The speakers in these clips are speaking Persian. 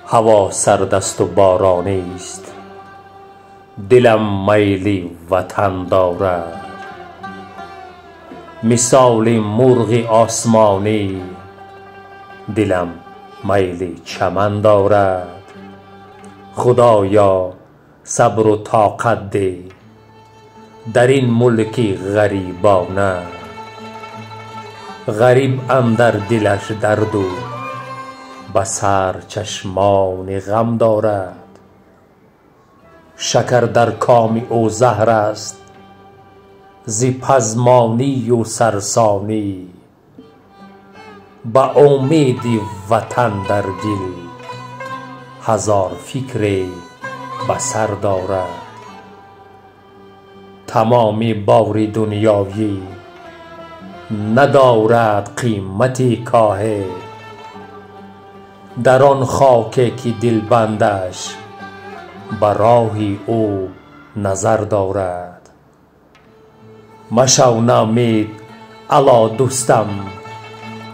هوا سرد است و بارانی است، دلم میلی وطن دارد. مثال مرغ آسمانی، دلم میل چمن دارد. خدایا صبر و طاقت ده در این ملک غریبانه. غریب اندر دلش درد و بصر چشمان غم دارد. شکر در کام او زهر است، ز پزمانی و سرسانی. به امید وطن در دل هزار فکر بسر دارد. تمام بار دنیایی ندارد قیمتی کاهل، در آن خاک که دلبندش به راه او نظر دارد. مشو نومید الا دوستم،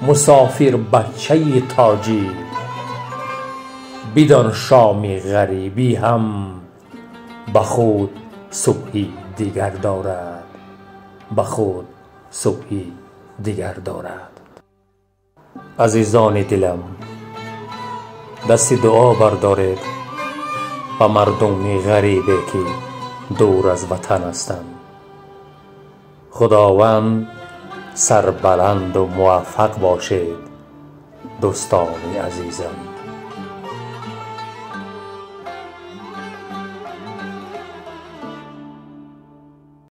مسافر بچه تاجی. بدان شام غریبی هم به خود صبحی دیگر دارد، به خود صبحی دیگر دارد. عزیزان دلم، دست دعا بردارید به مردم غریبی که دور از وطن هستند. خداوند سربلند و موفق باشید دوستان عزیزم.